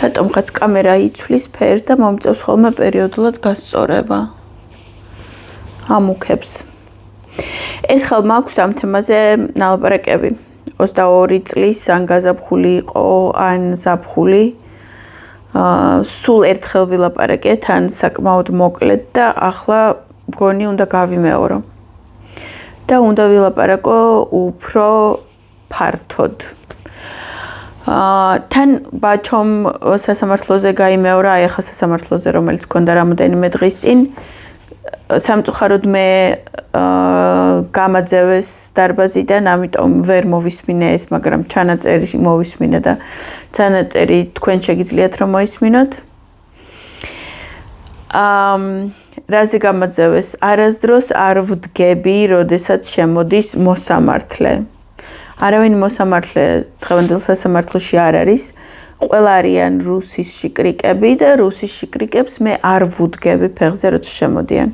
რატომღაც კამერა იცვლის ფერს და მომწევს ხოლმე პერიოდულად გასწორება. ამუქებს. ერთხელ მაქვს ამ თემაზე ნალაპარაკები. 22 წლის ან გაზაფხული იყო, ან ზაფხული. სულ ერთხელ ვილაპარაკეთ, ან საკმაოდ მოკლედ და ახლა მგონი უნდა გავიმეორო. და უნდა ვილაპარაკო უფრო ფართოდ. თან ბაჩომ სასამართლოზე გაიმეორა, აი ახლა სასამართლოზე, რომელიც გქონდა რამოდენიმე დღის წინ, სამწუხაროდ მე გამაძევეს დარბაზიდან, ამიტომ ვერ მოვისმინე ეს, მაგრამ ჩანაწერი მოვისმინე და ჩანაწერი თქვენ შეგიძლიათ რომ მოისმინოთ. რაზე გამაძევეს? არასდროს არ ვდგები, როდესაც შემოდის მოსამართლე. არავინ მოსამართლე დღევანდელ სასამართლოში არ არის. ყველა არიან რუსის შიკრიკები და რუსის შიკრიკებს მე არ ვუდგები ფეხზე, როცა შემოდიან.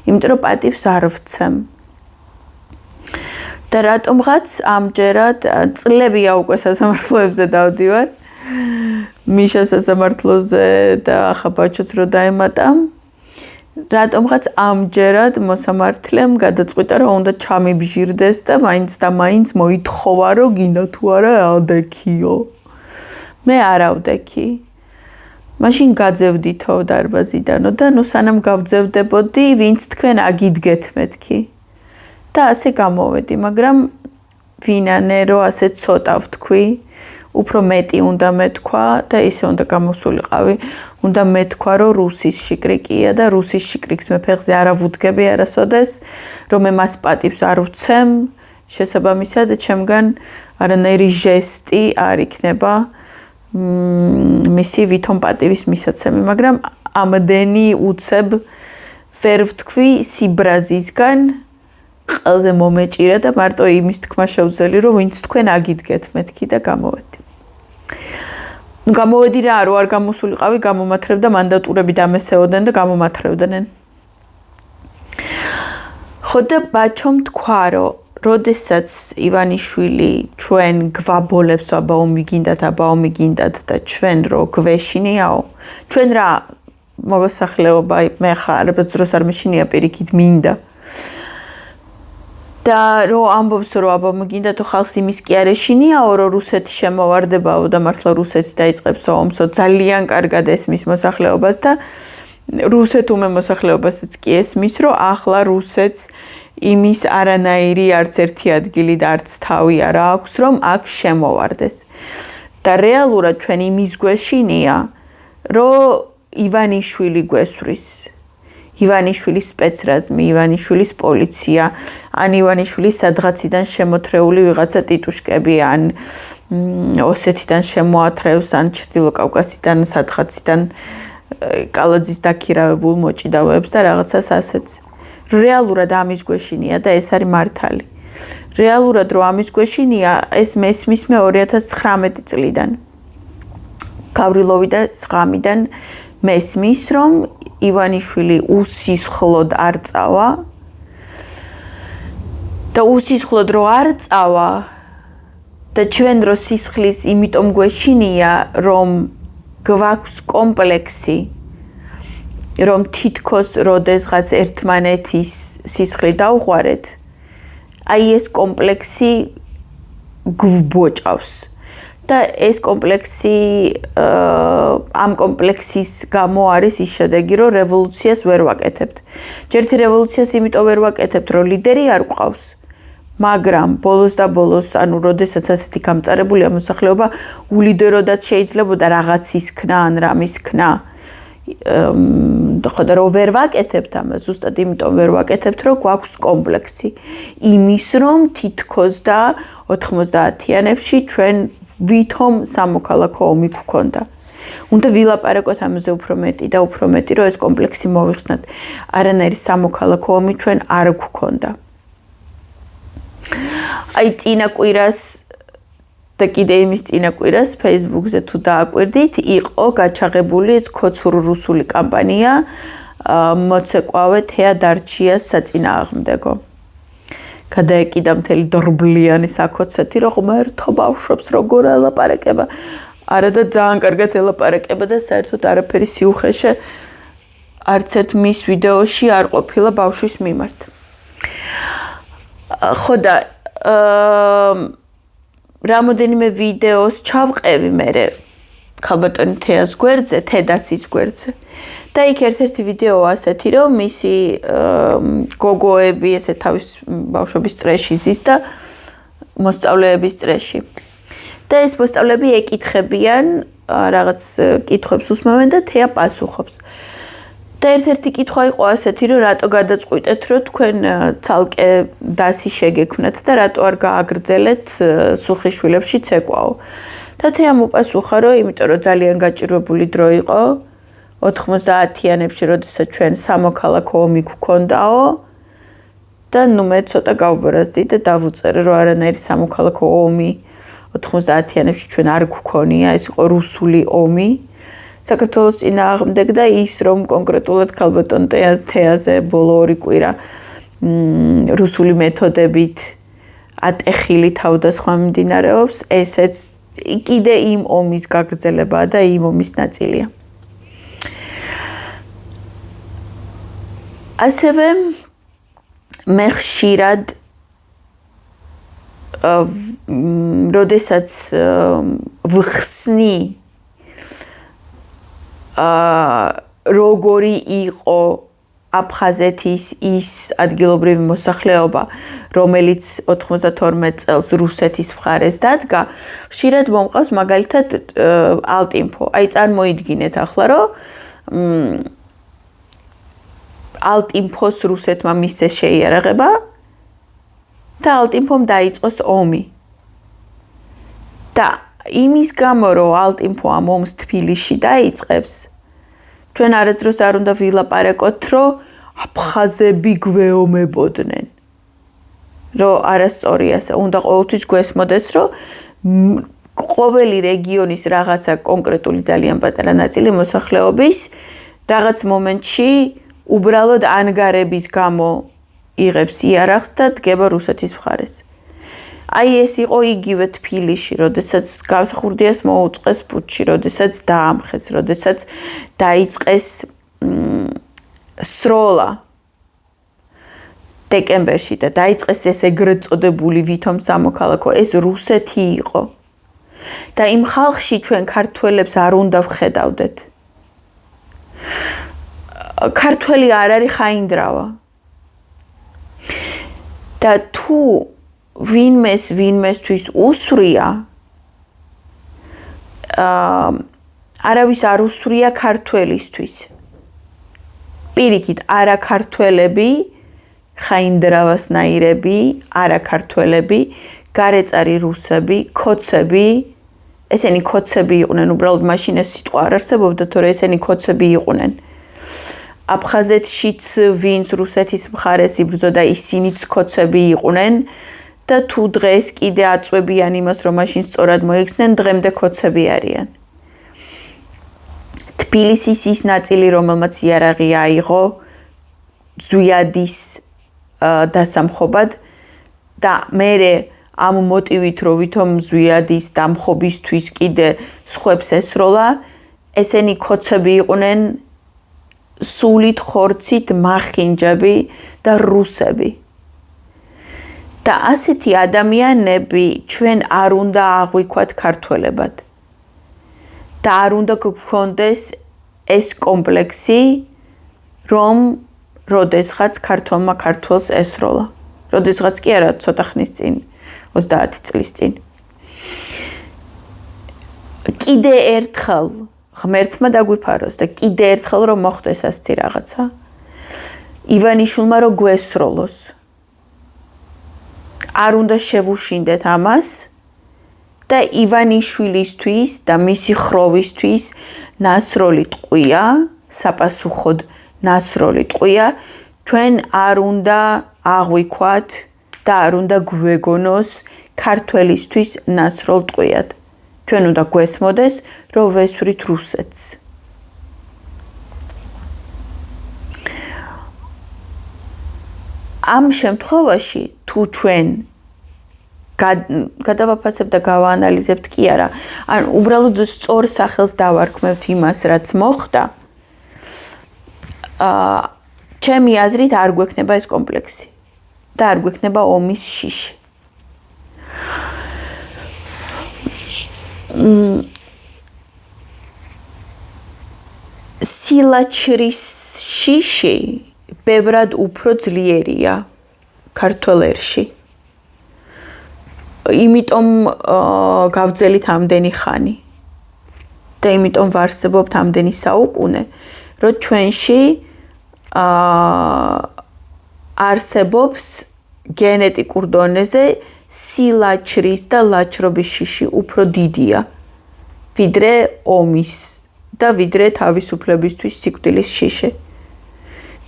იმიტომ რომ პატივს არ ვცემ. და რატომღაც ამჯერად წლებია უკვე სასამართლოებზე დავდივარ. მიშა სასამართლოზე და ახლა ბაჩოც რო დაემატა. რატომღაც ამჯერად მოსამართლემ გადაწყვიტა რომ უნდა ჩამიბჟირდეს და მაინც მოითხოვა რომ გინდა თუ არა ავდექიო. მე არ ავდექი. მაშინ გაძევდითო დარბაზიდანო და ნუ სანამ გავძევდებოდი, ვინც თქვენ აგიდგეთ მეთქი. და ასე გამოვედი, მაგრამ ვინანე რომ ასე ცოტა ვთქვი, უფრო მეტი უნდა მეთქვა და ისე უნდა გამოსულიყავი. უნდა მეთქვა რომ რუსის შიკრიკია და რუსის შიკრიკს მე ფეხზე არ ავუდგები არასოდეს, რომ მე მას პატივს არ ვცემ, შესაბამისად ჩემგან არანაირი ჟესტი არ იქნება მისი ვითომ პატივის მისაცემი, მაგრამ ამდენი უცებ ვერ ვთქვი სიბრაზისგან ყველაზე მომეჭირა და მარტო იმის თქმა შევძელი, რომ ვინც თქვენ აგიდგეთ მეთქი და გამოვედი. გამოვედი რა, რო არ გამოსულიყავი, გამომათრევდა მანდატურები დამესეოდნენ და გამომათრევდნენ. ხო და ბაჩომ თქვა, რომ როდესაც ივანიშვილი ჩვენ გვაბოლებს აბაომი გინდათ და ჩვენ რო გვეშინიაო, ჩვენ რა მოგოსახლეობა მე ხარ, არც არ მეშინია პირიქით მინდა. და რო ამბობს რომ აბა მოგინდა თუ ხალხს იმის კი არ ეშინიაო რომ რუსეთი შემოვარდებაო და მართლა რუსეთი დაიწყებს ომსო ძალიან კარგად ესმის მოსახლეობას და რუსეთუმე მოსახლეობასაც კი ესმის რომ ახლა რუსეთს იმის არანაირი არც ერთი ადგილი და არც თავი არ აქვს რომ აქ შემოვარდეს და რეალურად ჩვენ იმის გვეშინია რომ ივანიშვილი გვესვრის ივანიშვილის სპეცრაზმი, ივანიშვილის პოლიცია, ან ივანიშვილის სადღაციდან შემოთრეული ვიღაცა ტიტუშკები, ან ოსეთიდან შემოათრევს, ან ჩრდილო კავკასიდან, სადღაციდან კალაძის დაქირავებულ მოჭიდავეებს და რაღაცას ასეც. რეალურად ამის გვეშინია და ეს არის მართალი. რეალურად რომ ამის გვეშინია, ეს მესმის მე 2019 წლიდან. გავრილოვი და სღამიდან მესმის რომ ივანიშვილი უსისხლოდ არ წავა და უსისხლოდ რო არ წავა და ჩვენ რო სისხლის იმიტომ გვეშინია რომ გვაქვს კომპლექსი რომ თითქოს როდესღაც ერთმანეთის სისხლი დავღვარეთ აი ეს კომპლექსი გვბოჭავს და ეს კომპლექსი ამ კომპლექსის გამო არის ის შედეგი, რომ რევოლუციას ვერ ვაკეთებთ. ჯერთი რევოლუციას იმიტომ ვერ ვაკეთებთ, რომ ლიდერი არ გვყავს, მაგრამ ბოლოს და ბოლოს, ანუ როდესაც ასეთი გამწარებულია მოსახლეობა, ულიდეროდაც შეიძლებოდა რაღაცის ქნა ან რამის ქნა. ხო და რომ ვერ ვაკეთებთ ამას, ზუსტად იმიტომ ვერ ვაკეთებთ, რომ გვაქვს კომპლექსი. იმის რომ თითქოს და 90-იანებში ჩვენ ვითომ სამოქალაქო ომი გვქონდა. უნდა ვილაპარაკოთ ამაზე უფრო მეტი და უფრო მეტი, რომ ეს კომპლექსი მოვიხსნათ. არანაირი სამოქალაქო ომი ჩვენ არ გვქონდა. აი წინა კვირას და კიდე იმის წინა კვირას Facebook-ზე თუ დააკვირდით, იყო გაჩაღებული ეს ქოცურ-რუსული კამპანია მოცეკვავე თეა დარჩიას საწინააღმდეგო. გადაეკიდა მთელი დორბლიანი საქოცეთი, რომ ღმერთო ბავშვებს როგორ ელაპარაკება. არა და ძალიან კარგად ელაპარაკება და საერთოდ არაფერი სიუხეშე არც ერთ მის ვიდეოში არ ყოფილა ბავშვის მიმართ. ხო და რამოდენიმე ვიდეოს ჩავყევი მე ქალბატონი თეას გვერდზე, თედასის გვერდზე. და იქ ერთ-ერთი ვიდეო ასეთი, რომ მისი გოგოები ესე თავის ბავშვობის წრეში ზის და მოსწავლეების წრეში. და ეს მოსწავლეები ეკითხებიან, რაღაც კითხვებს უსმევენ და თეა პასუხობს. და ერთ-ერთი კითხვა იყო ასეთი, რომ რატო გადაწყვიტეთ, რომ თქვენ ცალკე დასი შეგექმნათ და რატო არ გააგრძელეთ სუხიშვილებში ცეკვაო. და თეამ უპასუხა, რომ იმიტომ რომ ძალიან გაჭირვებული დრო იყო 90-იანებში, როდესაც ჩვენ სამოქალაქო ომი გქონდაო და ნუ მე ცოტა გავბორაზდი და დავუწერე, რომ არანაირი სამოქალაქო ომი 90-იანებში ჩვენ არ გქონია, ეს იყო რუსული ომი. საქართველოს წინააღმდეგ და ის რომ კონკრეტულად ქალბატონ თეაზე ბოლო 2 კვირა რუსული მეთოდებით ატეხილი თავდასხმა მიმდინარეობს, ესეც კიდე იმ ომის გაგრძელებაა და იმ ომის ნაწილია. ასევე მე ხშირად როდესაც ვხსნი როგორი იყო აფხაზეთის ის ადგილობრივი მოსახლეობა, რომელიც 92 წელს რუსეთის მხარეს დადგა, ხშირად მომყავს მაგალითად ალტინფო. აი წარმოიდგინეთ ახლა, რომ ალტინფოს რუსეთმა მისცეს შეიარაღება და ალტინფომ დაიწყოს ომი. და იმის გამო, რომ ალტინფო ამ ომს თბილისში დაიწყებს, ჩვენ არასდროს არ უნდა ვილაპარაკოთ, რომ აფხაზები გვეომებოდნენ. რომ არასწორია, უნდა ყოველთვის გვესმოდეს, რომ ყოველი რეგიონის რაღაცა კონკრეტული ძალიან პატარა ნაწილი მოსახლეობის რაღაც მომენტში უბრალოდ ანგარების გამო იღებს იარაღს და დგება რუსეთის მხარეს. აი ეს იყო იგივე თბილისში, როდესაც გამსახურდიას მოუწყეს პუტჩი, როდესაც დაამხეს, როდესაც დაიწყეს სროლა დეკემბერში და დაიწყეს ეს ეგრეთ წოდებული ვითომ სამოქალაქო, ეს რუსეთი იყო. და იმ ხალხში ჩვენ ქართველებს არ უნდა ვხედავდეთ. ქართველი არ არის ხაინდრავა. და თუ ვინმესთვის უსვრია, არავის არ უსვრია ქართველისთვის. პირიქით, არა ქართველები, ხაინდრავასნაირები, არა ქართველები, გარეწარი რუსები, ქოცები, ესენი ქოცები იყვნენ, უბრალოდ მაშინ ეს სიტყვა არ არსებობდა, თორე ესენი ქოცები იყვნენ. აფხაზეთშიც ვინც რუსეთის მხარეს იბრძოდა, ისინიც ქოცები იყვნენ და თუ დღეს კიდე აწვევიან იმას, რომ მაშინ სწორად მოიქცნენ, დღემდე ქოცები არიან. თბილისის ის ნაწილი, რომელმაც იარაღი აიღო ზვიადის დასამხობად და მერე ამ მოტივით, რომ ვითომ ზვიადის დამხობისთვის კიდე სხვებს ესროლა, ესენი ქოცები იყვნენ სულით, ხორცით, მახინჯები და რუსები. და ასეთი ადამიანები ჩვენ არ უნდა აღვიქვათ ქართველებად. და არ უნდა გქონდეს ეს კომპლექსი, რომ როდესღაც ქართველმა ქართველს ესროლა. როდესღაც კი არა, ცოტა ხნის წინ, 30 წლის წინ. კიდე ერთხელ ღმერთმა დაგვიფაროს და კიდე ერთხელ რომ მოხდეს ასეთი რაღაცა. ივანიშვილმა რომ გვესროლოს. არ უნდა შევუშინდეთ ამას და ივანიშვილისთვის და მისი ხროვისთვის ნასროლი ტყვია, საპასუხოდ ნასროლი ტყვია, ჩვენ არ უნდა აღვიქვათ და არ უნდა გვეგონოს ქართველისთვის ნასროლ ტყვიად. ჩვენ უნდა გვესმოდეს, რომ ვესვრით რუსეთს. ამ შემთხვევაში, თუ ჩვენ გადავაფასებ და გავაანალიზებთ კი არა. ან უბრალოდ სწორ სახელს დავარქმევთ იმას, რაც მოხდა. ჩემი აზრით არ გვექნება ეს კომპლექსი და არ გვექნება ომის შიში. სილაჩრის შიში ბევრად უფრო ძლიერია ქართულ ერში. იმიტომ გავძელით ამდენი ხანი და იმიტომ ვარსებობთ ამდენი საუკუნე, რომ ჩვენში არსებობს გენეტიკურ დონეზე სილაჩრის და ლაჩრობის შიში უფრო დიდია, ვიდრე ომის და ვიდრე თავისუფლებისთვის სიკვდილის შიში.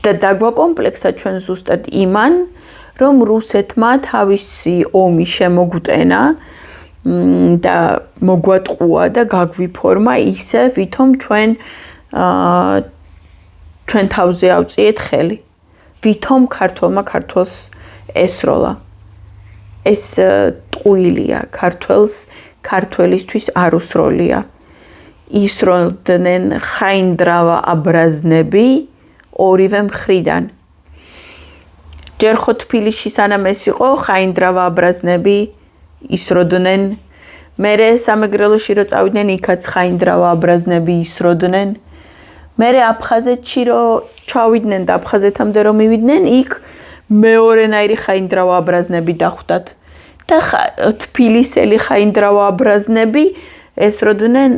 და დაგვაკომპლექსა ჩვენ ზუსტად იმან, რომ რუსეთმა თავისი ომი შემოგვტენა და მოგვატყუა და გაგვიფორმა ისე, ვითომ ჩვენ თავზე ავწიეთ ხელი. ვითომ ქართველმა ქართველს ესროლა. ეს ტყუილია ქართველისთვის არ უსროლია. ისროდნენ ხაინდრავა აბრაზნები ორივე მხრიდან. ჯერ ხო თბილისში სანამ ეს იყო, ხაინდრავა აბრაზნები ისროდნენ. მერე სამეგრელოში რო წავიდნენ, იქაც ხაინდრავა აბრაზნები ისროდნენ. მერე აფხაზეთში რო ჩავიდნენ და აფხაზეთამდე რომ მივიდნენ, იქ მეორენაირი ხაინდრავა აბრაზნები დახვდათ. და თბილისელი ხაინდრავა აბრაზნები ესროდნენ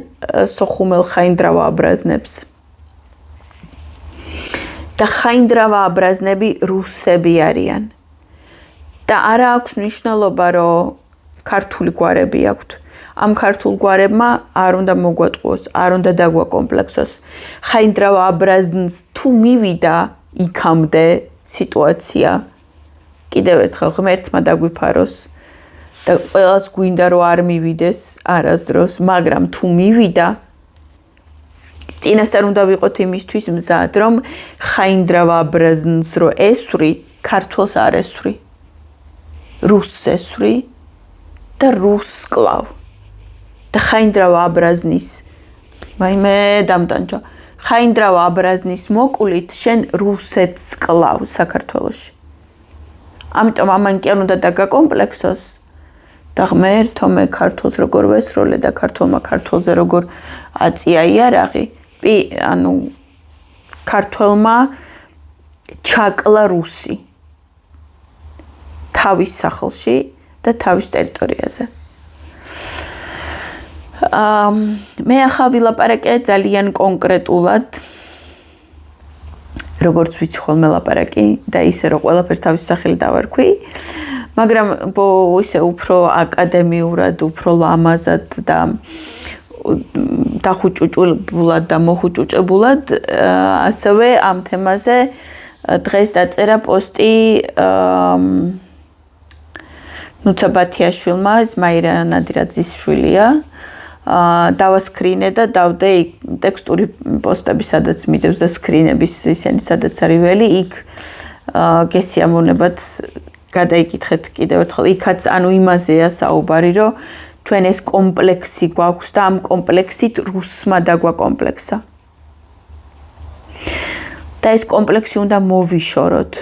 სოხუმელ ხაინდრავა აბრაზნებს. და ხაინდრავა აბრაზნები რუსები არიან. და არა აქვს მნიშვნელობა, რომ ქართული გვარები აქვთ. ამ ქართულ გვარებმა არ უნდა მოგვატყუოს, არ უნდა დაგვაკომპლექსოს. ხაინდრავა აბრაზნს თუ მივიდა იქამდე სიტუაცია, კიდევ ერთხელ ღმერთმა დაგვიფაროს და ყველას გვინდა რომ არ მივიდეს არასდროს, მაგრამ თუ მივიდა, წინასწარ უნდა ვიყოთ იმისთვის მზად, რომ ხაინდრავა აბრაზნს რო ესვრი, ქართველს არ ესვრი. რუსს ესვრი და რუსს კლავ. და ხაინდრავა აბრაზნის მაიმე დამტანჯა. ხაინდრავა აბრაზნის მოყვლით შენ რუსეთს კლავ საქართველოში. ამიტომ ამან კი არ უნდა დაგაკომპლექსოს და ღმერთო მე ქართულს როგორ ვესროლე და ქართულმა ქართულზე როგორ აწია იარაღი. ანუ ქართველმა ჩაკლა რუსი თავის სახლში და თავის ტერიტორიაზე. მე ახლა ვილაპარაკე ძალიან კონკრეტულად, როგორც ვიცი ხოლმე ლაპარაკი და ისე რომ ყველაფერს თავის სახელი დავარქვი, მაგრამ ისე უფრო აკადემიურად, უფრო ლამაზად და დახუჭუჭებულად და მოხუჭუჭებულად, ასევე ამ თემაზე დღეს დაწერა პოსტი ნუცა ბათიაშვილმა, მაირა ნადირაძის შვილია. დავასკრინე და დავდე ტექსტური პოსტები, სადაც მიდევს და სკრინების ისინი, სადაც არის ველი, იქ გესიამოვნებათ გადაიკითხეთ კიდევ ერთხელ. იქაც ანუ იმაზეა საუბარი, რომ ჩვენ ეს კომპლექსი გვაქვს და ამ კომპლექსით რუსმა დაგვაკომპლექსა. და ეს კომპლექსი უნდა მოვიშოროთ.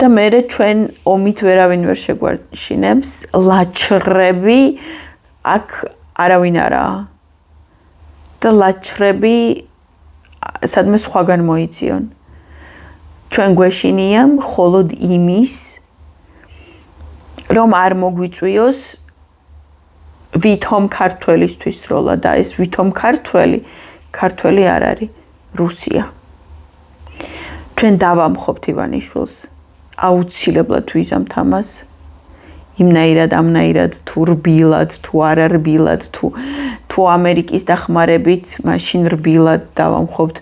და მერე ჩვენ ომით ვერავინ ვერ შეგვარშინებს, ლაჩრები აქ არავინ არაა. და ლაჩრები სადმე სხვაგან მოიძიონ. ჩვენ გვეშინია მხოლოდ იმის, რომ არ მოგვიწვიოს ვითომ ქართველისთვის როლა და ეს ვითომ ქართველი არ არის რუსია. ჩვენ დავამხობთ ივანიშვილს, აუცილებლად ვიზამთ ამას. იმნაირად, ამნაირად, თუ რბილად, თუ არ რბილად, თუ ამერიკის დახმარებით, მაშინ რბილად დავამხობთ.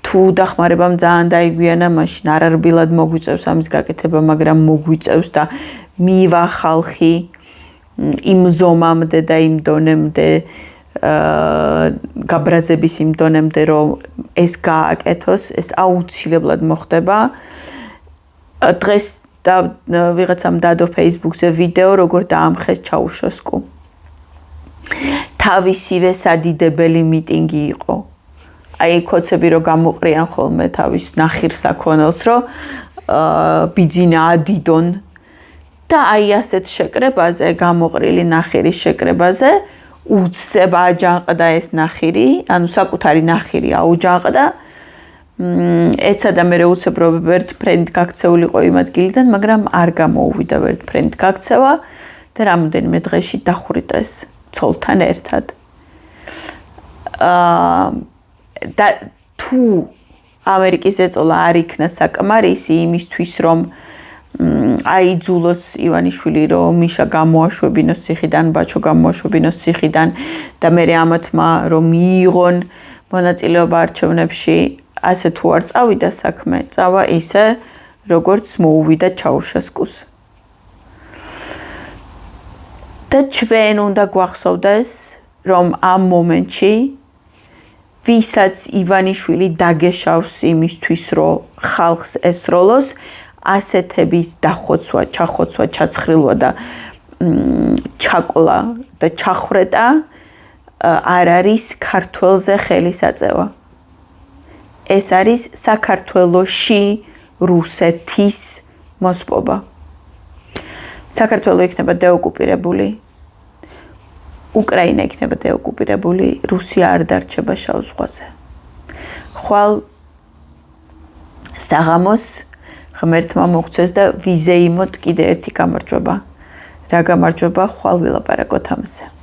თუ დახმარებამ ძალიან დაიგვიანა, მაშინ არ რბილად მოგვიწევს ამის გაკეთება, მაგრამ მოგვიწევს და მივა ხალხი იმ ზომამდე და იმ დონემდე, გაბრაზების იმ დონემდე, რომ ეს გააკეთოს, ეს აუცილებლად მოხდება. დღეს და ვიღაცამ დადო Facebook-ზე ვიდეო, როგორ დაამხეს ჩაუშესკუ. თავისივე სადიდებელი მიტინგი იყო. აი კოცები რო გამოყრიან ხოლმე თავის ნახირს აქონელს, რომ ბიძინა ადიდონ და აი ასეთ შეკრებაზე, გამოყრილი ნახირის შეკრებაზე უცებ აჯანყდა ეს ნახირი, ანუ საკუთარი ნახირი აუჯანყდა. ეცადა მე უცებ რო ერთ ფრენდ გაქცეულიყო იმ ადგილიდან, მაგრამ არ გამოუვიდა ერთ ფრენდ გაქცევა და რამოდენიმე დღეში დახვრიტეს ცოლთან ერთად. და თუ ამერიკის ეწოლა არ იქნა საკმარისი იმისთვის, რომ აიძულოს ივანიშვილი, რომ მიშა გამოაშვებინოს ციხიდან, ბაჩო გამოაშვებინოს ციხიდან და მე ამათმა რომ მიიღონ მონაწილეობა არჩევნებში, ასე თუ არ წავიდა საქმე, წავა ისე, როგორც მოუვიდა ჩაუშესკუს. და ჩვენ უნდა გვახსოვდეს, რომ ამ მომენტში ვისაც ივანიშვილი დაგეშავს იმისთვის, რომ ხალხს ესროლოს, ასეთების დახოცვა, ჩახოცვა, ჩაცხრილვა და ჩაკლა და ჩახრეტა არ არის ქართველზე ხელისაწევა. ეს არის საქართველოში რუსეთის მოსპობა. საქართველო იქნება დეოკუპირებული, უკრაინა იქნება დეოკუპირებული, რუსია არ დარჩება შავ ზღვაზე. ხვალ საღამოს ღმერთმა მოგცეს და ვიზეიმოთ კიდე ერთი გამარჯვება. რა გამარჯვება, ხვალ ვილაპარაკოთ ამაზე.